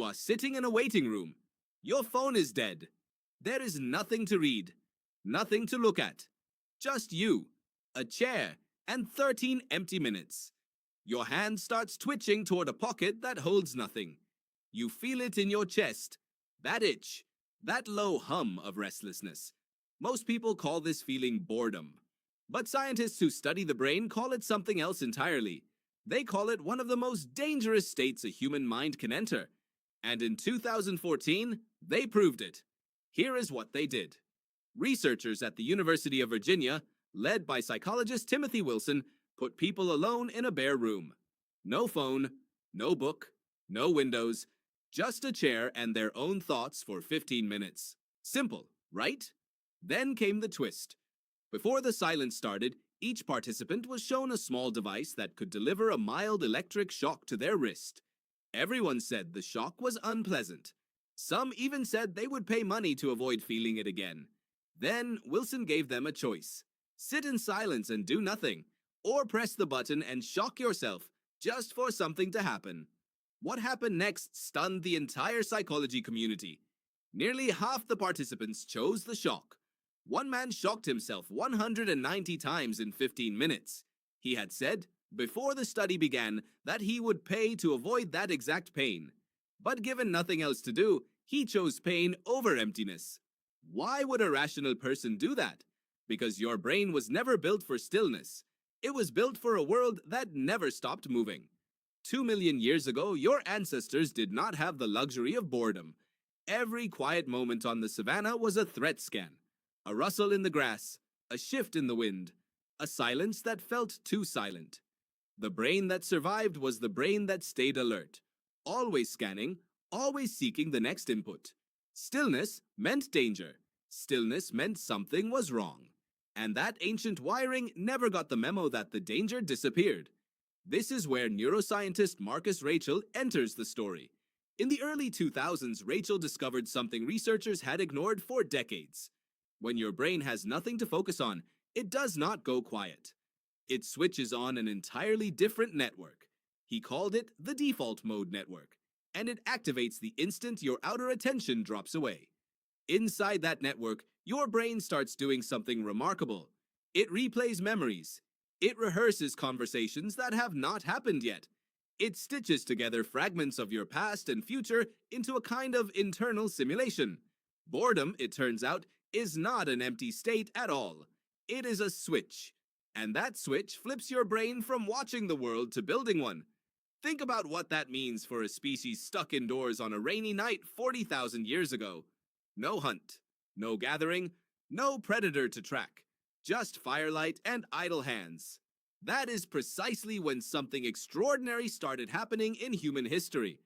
You are sitting in a waiting room. Your phone is dead. There is nothing to read, nothing to look at. Just you, a chair, and 13 empty minutes. Your hand starts twitching toward a pocket that holds nothing. You feel it in your chest, that itch, that low hum of restlessness. Most people call this feeling boredom. But scientists who study the brain call it something else entirely. They call it one of the most dangerous states a human mind can enter. And in 2014, they proved it. Here is what they did. Researchers at the University of Virginia, led by psychologist Timothy Wilson, put people alone in a bare room. No phone, no book, no windows, just a chair and their own thoughts for 15 minutes. Simple, right? Then came the twist. Before the silence started, each participant was shown a small device that could deliver a mild electric shock to their wrist. Everyone said the shock was unpleasant. Some even said they would pay money to avoid feeling it again. Then Wilson gave them a choice. Sit in silence and do nothing, or press the button and shock yourself just for something to happen. What happened next stunned the entire psychology community. Nearly half the participants chose the shock. One man shocked himself 190 times in 15 minutes. He had said, before the study began, that he would pay to avoid that exact pain. But given nothing else to do, he chose pain over emptiness. Why would a rational person do that? Because your brain was never built for stillness. It was built for a world that never stopped moving. 2 million years ago, your ancestors did not have the luxury of boredom. Every quiet moment on the savannah was a threat scan. A rustle in the grass, a shift in the wind, a silence that felt too silent. The brain that survived was the brain that stayed alert, always scanning, always seeking the next input. Stillness meant danger. Stillness meant something was wrong. And that ancient wiring never got the memo that the danger disappeared. This is where neuroscientist Marcus Raichle enters the story. In the early 2000s, Raichle discovered something researchers had ignored for decades. When your brain has nothing to focus on, it does not go quiet. It switches on an entirely different network. He called it the default mode network, and it activates the instant your outer attention drops away. Inside that network, your brain starts doing something remarkable. It replays memories. It rehearses conversations that have not happened yet. It stitches together fragments of your past and future into a kind of internal simulation. Boredom, it turns out, is not an empty state at all. It is a switch. And that switch flips your brain from watching the world to building one. Think about what that means for a species stuck indoors on a rainy night 40,000 years ago. No hunt, no gathering, no predator to track, just firelight and idle hands. That is precisely when something extraordinary started happening in human history.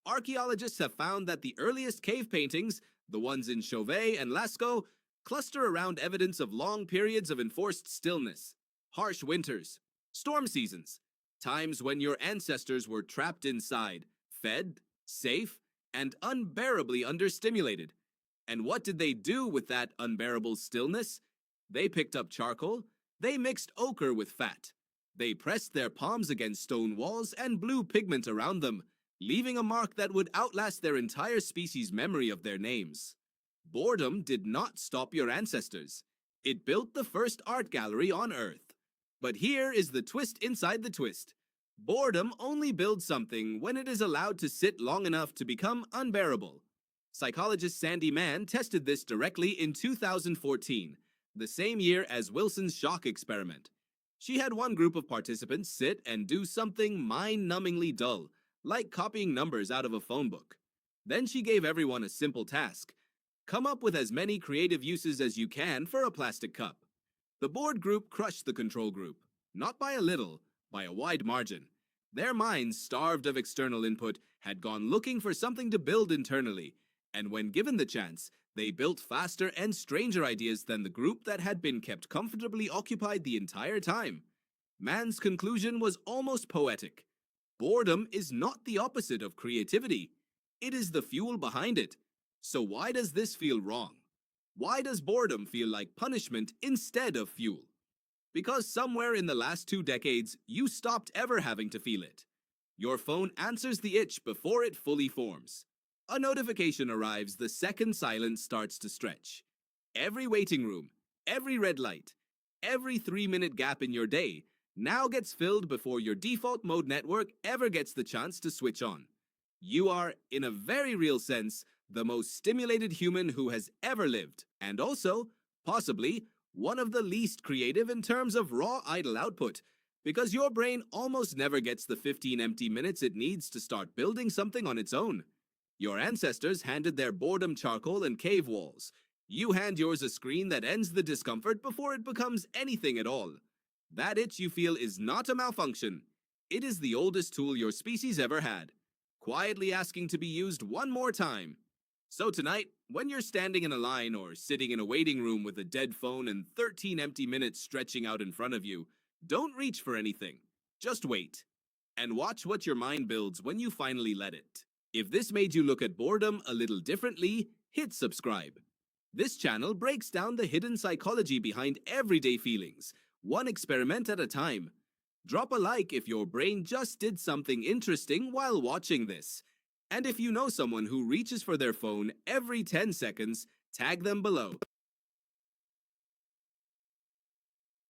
Archaeologists have found that the earliest cave paintings, the ones in Chauvet and Lascaux, cluster around evidence of long periods of enforced stillness, harsh winters, storm seasons, times when your ancestors were trapped inside, fed, safe, and unbearably understimulated. And what did they do with that unbearable stillness? They picked up charcoal, they mixed ochre with fat. They pressed their palms against stone walls and blew pigment around them, leaving a mark that would outlast their entire species' memory of their names. Boredom did not stop your ancestors. It built the first art gallery on Earth. But here is the twist inside the twist. Boredom only builds something when it is allowed to sit long enough to become unbearable. Psychologist Sandy Mann tested this directly in 2014, the same year as Wilson's shock experiment. She had one group of participants sit and do something mind-numbingly dull, like copying numbers out of a phone book. Then she gave everyone a simple task. Come up with as many creative uses as you can for a plastic cup. The bored group crushed the control group, not by a little, by a wide margin. Their minds, starved of external input, had gone looking for something to build internally, and when given the chance, they built faster and stranger ideas than the group that had been kept comfortably occupied the entire time. Mann's conclusion was almost poetic. Boredom is not the opposite of creativity. It is the fuel behind it. So why does this feel wrong? Why does boredom feel like punishment instead of fuel? Because somewhere in the last 2 decades, you stopped ever having to feel it. Your phone answers the itch before it fully forms. A notification arrives the second silence starts to stretch. Every waiting room, every red light, every 3-minute gap in your day now gets filled before your default mode network ever gets the chance to switch on. You are, in a very real sense, the most stimulated human who has ever lived, and also, possibly, one of the least creative in terms of raw idle output, because your brain almost never gets the 15 empty minutes it needs to start building something on its own. Your ancestors handed their boredom charcoal and cave walls. You hand yours a screen that ends the discomfort before it becomes anything at all. That itch you feel is not a malfunction. It is the oldest tool your species ever had, quietly asking to be used one more time. So tonight, when you're standing in a line or sitting in a waiting room with a dead phone and 13 empty minutes stretching out in front of you, don't reach for anything. Just wait. And watch what your mind builds when you finally let it. If this made you look at boredom a little differently, hit subscribe. This channel breaks down the hidden psychology behind everyday feelings, one experiment at a time. Drop a like if your brain just did something interesting while watching this. And if you know someone who reaches for their phone every 10 seconds, tag them below.